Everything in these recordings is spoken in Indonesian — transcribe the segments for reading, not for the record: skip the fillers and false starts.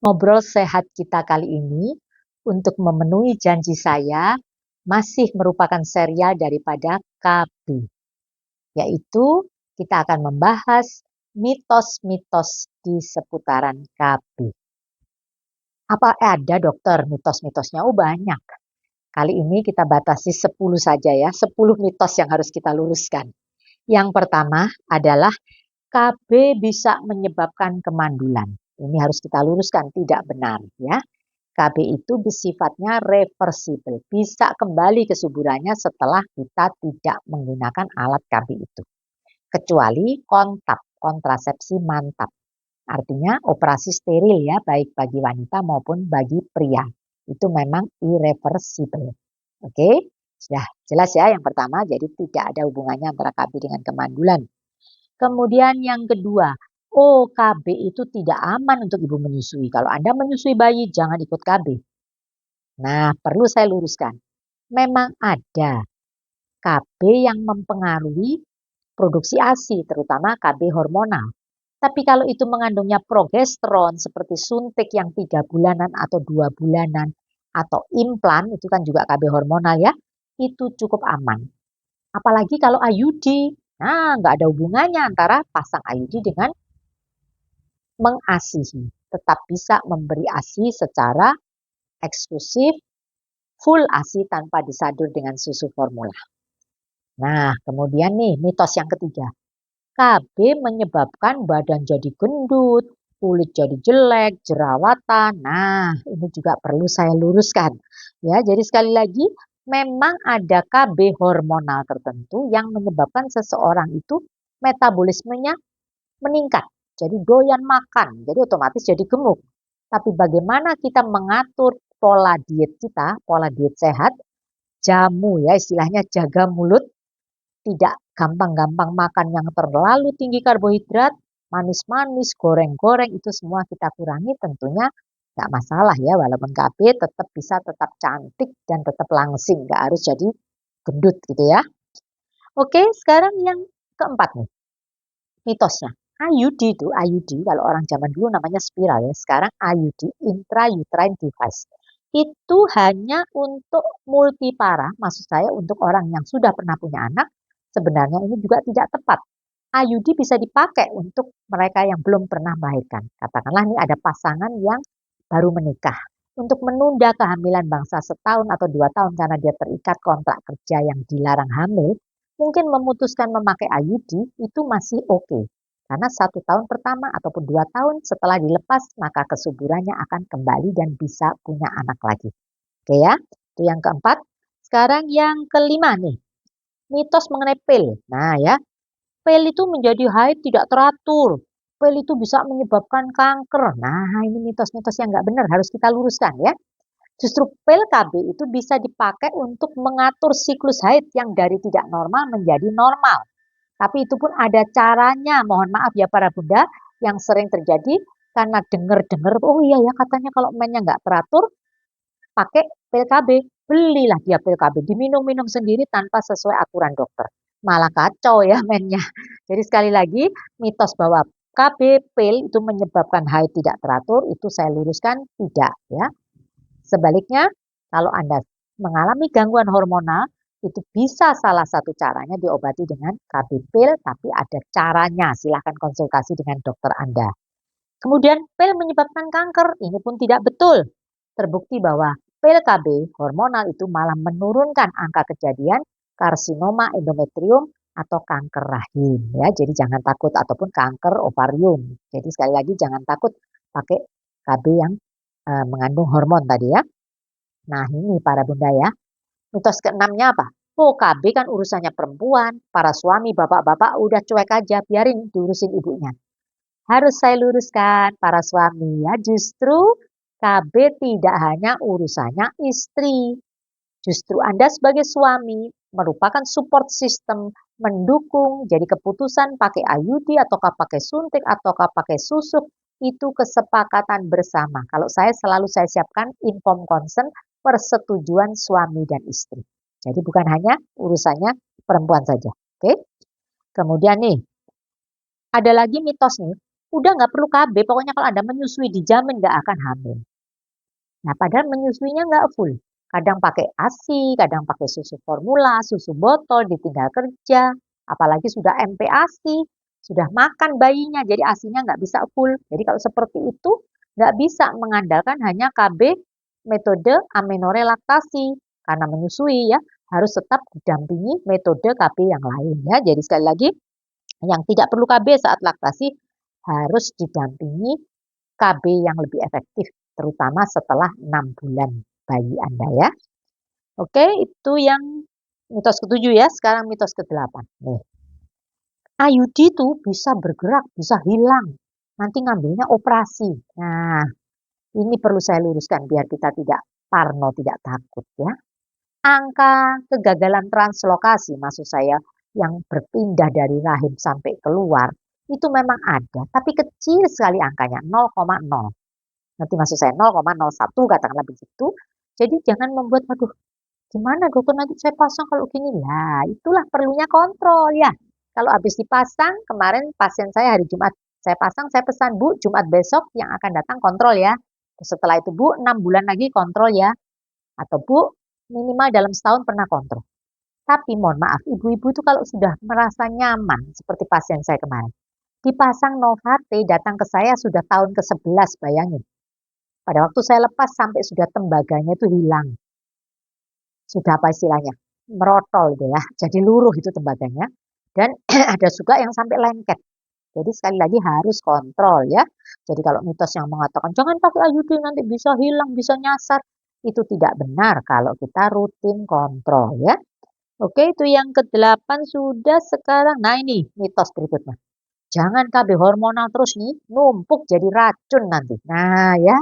Ngobrol sehat kita kali ini untuk memenuhi janji saya masih merupakan serial daripada KB, yaitu kita akan membahas mitos-mitos di seputaran KB. Apa ada dokter mitos-mitosnya? Oh banyak. Kali ini kita batasi 10 saja ya, 10 mitos yang harus kita luruskan. Yang pertama adalah KB bisa menyebabkan kemandulan. Ini harus kita luruskan, tidak benar ya. KB itu bersifatnya reversible, bisa kembali kesuburannya setelah kita tidak menggunakan alat KB itu. Kecuali kontrasepsi mantap. Artinya operasi steril ya, baik bagi wanita maupun bagi pria. Itu memang irreversible. Oke, sudah jelas ya yang pertama, jadi tidak ada hubungannya antara KB dengan kemandulan. Kemudian yang kedua, KB itu tidak aman untuk ibu menyusui. Kalau Anda menyusui bayi, jangan ikut KB. Nah, perlu saya luruskan. Memang ada KB yang mempengaruhi produksi ASI, terutama KB hormonal. Tapi kalau itu mengandungnya progesteron seperti suntik yang 3 bulanan atau 2 bulanan atau implan, itu kan juga KB hormonal ya, itu cukup aman. Apalagi kalau IUD, nah nggak ada hubungannya antara pasang IUD dengan mengasihi. Tetap bisa memberi ASI secara eksklusif, full ASI tanpa disadur dengan susu formula. Nah, kemudian nih mitos yang ketiga. KB menyebabkan badan jadi gendut, kulit jadi jelek, jerawatan. Nah, ini juga perlu saya luruskan. Ya, jadi sekali lagi memang ada KB hormonal tertentu yang menyebabkan seseorang itu metabolismenya meningkat. Jadi doyan makan, jadi otomatis jadi gemuk. Tapi bagaimana kita mengatur pola diet kita, pola diet sehat, jamu ya istilahnya jaga mulut, tidak gampang-gampang makan yang terlalu tinggi karbohidrat, manis-manis, goreng-goreng itu semua kita kurangi tentunya nggak masalah ya walaupun KB tetap bisa tetap cantik dan tetap langsing, nggak harus jadi gendut gitu ya. Oke, sekarang yang keempat nih mitosnya. IUD itu IUD kalau orang zaman dulu namanya spiral ya, sekarang IUD intrauterine device. Itu hanya untuk multipara, maksud saya untuk orang yang sudah pernah punya anak. Sebenarnya ini juga tidak tepat. IUD bisa dipakai untuk mereka yang belum pernah melahirkan. Katakanlah ini ada pasangan yang baru menikah. Untuk menunda kehamilan bangsa setahun atau 2 tahun karena dia terikat kontrak kerja yang dilarang hamil, mungkin memutuskan memakai IUD itu masih oke. Karena 1 tahun pertama ataupun 2 tahun setelah dilepas, maka kesuburannya akan kembali dan bisa punya anak lagi. Oke ya, itu yang keempat. Sekarang yang kelima nih, mitos mengenai pil. Nah ya, pil itu menjadi haid tidak teratur. Pil itu bisa menyebabkan kanker. Nah ini mitos-mitos yang nggak benar, harus kita luruskan ya. Justru pil KB itu bisa dipakai untuk mengatur siklus haid yang dari tidak normal menjadi normal. Tapi itu pun ada caranya. Mohon maaf ya para bunda yang sering terjadi karena dengar-dengar, oh iya ya katanya kalau mainnya nggak teratur pakai pil KB. Belilah dia pil KB, diminum-minum sendiri tanpa sesuai aturan dokter. Malah kacau ya mainnya. Jadi sekali lagi mitos bahwa KB pil itu menyebabkan haid tidak teratur itu saya luruskan tidak ya. Sebaliknya kalau Anda mengalami gangguan hormonal itu bisa salah satu caranya diobati dengan KB pil, tapi ada caranya. Silahkan konsultasi dengan dokter Anda. Kemudian pil menyebabkan kanker, ini pun tidak betul. Terbukti bahwa pil KB hormonal itu malah menurunkan angka kejadian karsinoma endometrium atau kanker rahim ya. Jadi jangan takut ataupun kanker ovarium. Jadi sekali lagi jangan takut pakai KB yang mengandung hormon tadi ya. Nah ini para bunda ya. Mitos keenamnya apa? Oh KB kan urusannya perempuan, para suami bapak-bapak udah cuek aja, biarin diurusin ibunya. Harus saya luruskan para suami ya, justru KB tidak hanya urusannya istri. Justru Anda sebagai suami merupakan support system mendukung. Jadi keputusan pakai IUD ataukah pakai suntik ataukah pakai susuk itu kesepakatan bersama. Kalau saya selalu saya siapkan inform consent persetujuan suami dan istri. Jadi bukan hanya urusannya perempuan saja. Oke. Kemudian nih ada lagi mitos nih. Udah nggak perlu KB, pokoknya kalau Anda menyusui dijamin nggak akan hamil. Nah, padahal menyusuinya nggak full. Kadang pakai ASI, kadang pakai susu formula, susu botol, ditinggal kerja. Apalagi sudah MPASI, sudah makan bayinya, jadi ASINya nggak bisa full. Jadi kalau seperti itu, nggak bisa mengandalkan hanya KB metode amenorrhea laktasi. Karena menyusui ya, harus tetap didampingi metode KB yang lain ya. Jadi sekali lagi, yang tidak perlu KB saat laktasi harus didampingi KB yang lebih efektif, terutama setelah 6 bulan bayi Anda ya. Oke, itu yang mitos ke-7 ya. Sekarang mitos ke-8. Nih, IUD itu bisa bergerak, bisa hilang. Nanti ngambilnya operasi. Nah, ini perlu saya luruskan biar kita tidak parno, tidak takut ya. Angka kegagalan translokasi, maksud saya yang berpindah dari rahim sampai keluar, itu memang ada, tapi kecil sekali angkanya, 0,0. Nanti maksud saya 0,01 katakanlah begitu. Jadi jangan membuat, aduh gimana dokter nanti saya pasang kalau gini. Lah itulah perlunya kontrol ya. Kalau habis dipasang, kemarin pasien saya hari Jumat, saya pasang, saya pesan, Bu, Jumat besok yang akan datang kontrol ya. Setelah itu, Bu, 6 bulan lagi kontrol ya. Atau Bu, minimal dalam setahun pernah kontrol. Tapi mohon maaf, ibu-ibu itu kalau sudah merasa nyaman, seperti pasien saya kemarin, dipasang Novate, datang ke saya sudah tahun ke-11, bayangin. Pada waktu saya lepas sampai sudah tembaganya itu hilang. Sudah apa istilahnya? Merotol gitu ya. Jadi luruh itu tembaganya. Dan ada juga yang sampai lengket. Jadi sekali lagi harus kontrol ya. Jadi kalau mitos yang mengatakan jangan pakai IUD nanti bisa hilang, bisa nyasar. Itu tidak benar kalau kita rutin kontrol ya. Oke, itu yang ke-8 sudah sekarang. Nah ini mitos berikutnya. Jangan KB hormonal terus nih, numpuk jadi racun nanti. Nah ya,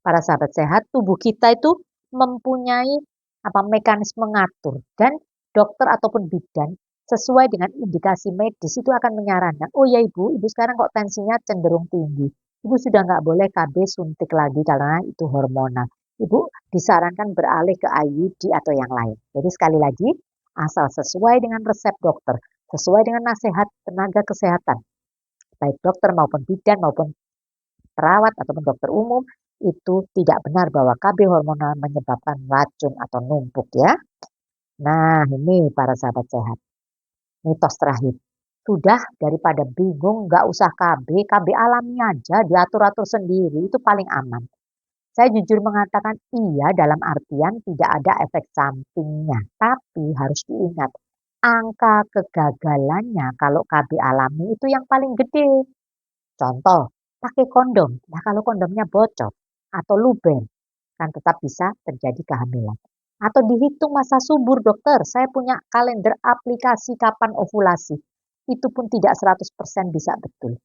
para sahabat sehat, tubuh kita itu mempunyai mekanisme mengatur dan dokter ataupun bidan sesuai dengan indikasi medis itu akan menyarankan, oh ya ibu sekarang kok tensinya cenderung tinggi, ibu sudah nggak boleh KB suntik lagi karena itu hormonal, ibu disarankan beralih ke IUD atau yang lain. Jadi sekali lagi, asal sesuai dengan resep dokter, sesuai dengan nasihat tenaga kesehatan, baik dokter maupun bidan maupun perawat ataupun dokter umum, itu tidak benar bahwa KB hormonal menyebabkan racun atau numpuk ya. Nah ini para sahabat sehat, mitos terakhir. Sudah daripada bingung nggak usah KB alami aja diatur-atur sendiri itu paling aman. Saya jujur mengatakan iya dalam artian tidak ada efek sampingnya. Tapi harus diingat angka kegagalannya kalau KB alami itu yang paling gede. Contoh, pakai kondom. Nah, kalau kondomnya bocor atau luber, kan tetap bisa terjadi kehamilan. Atau dihitung masa subur, dokter. Saya punya kalender aplikasi kapan ovulasi. Itu pun tidak 100% bisa betul.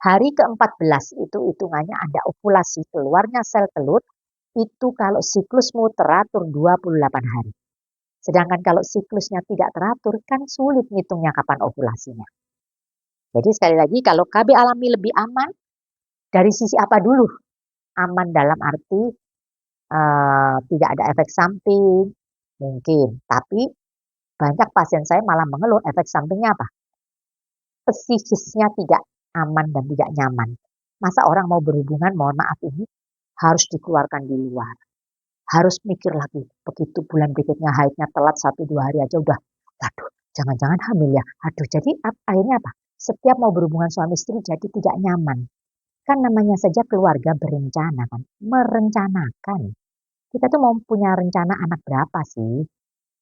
Hari ke-14 itu hitungannya ada ovulasi, keluarnya sel telur, itu kalau siklusmu teratur 28 hari. Sedangkan kalau siklusnya tidak teratur, kan sulit ngitungnya kapan ovulasinya. Jadi sekali lagi, kalau KB alami lebih aman, dari sisi apa dulu? Aman dalam arti tidak ada efek samping, mungkin. Tapi banyak pasien saya malah mengeluh efek sampingnya apa? Psikisnya tidak aman dan tidak nyaman. Masa orang mau berhubungan, mohon maaf ini, harus dikeluarkan di luar. Harus mikir lagi, begitu bulan berikutnya haidnya telat 1-2 hari aja udah, aduh jangan-jangan hamil ya. Aduh, jadi akhirnya apa? Setiap mau berhubungan suami istri jadi tidak nyaman. Kan namanya saja keluarga berencana kan, merencanakan. Kita tuh mau punya rencana anak berapa sih?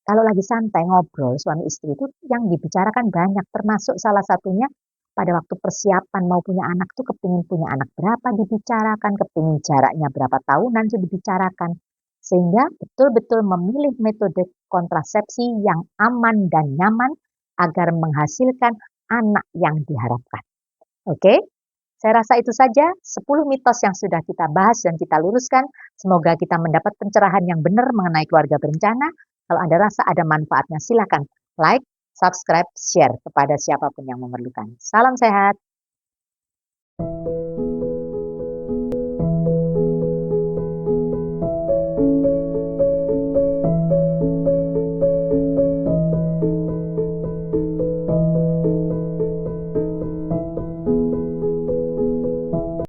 Kalau lagi santai ngobrol suami istri itu yang dibicarakan banyak, termasuk salah satunya pada waktu persiapan mau punya anak tuh kepingin punya anak berapa dibicarakan, kepingin jaraknya berapa tahunan itu dibicarakan. Sehingga betul-betul memilih metode kontrasepsi yang aman dan nyaman agar menghasilkan anak yang diharapkan. Oke? Saya rasa itu saja 10 mitos yang sudah kita bahas dan kita luruskan. Semoga kita mendapat pencerahan yang benar mengenai keluarga berencana. Kalau Anda rasa ada manfaatnya, silakan like, subscribe, share kepada siapapun yang memerlukan. Salam sehat.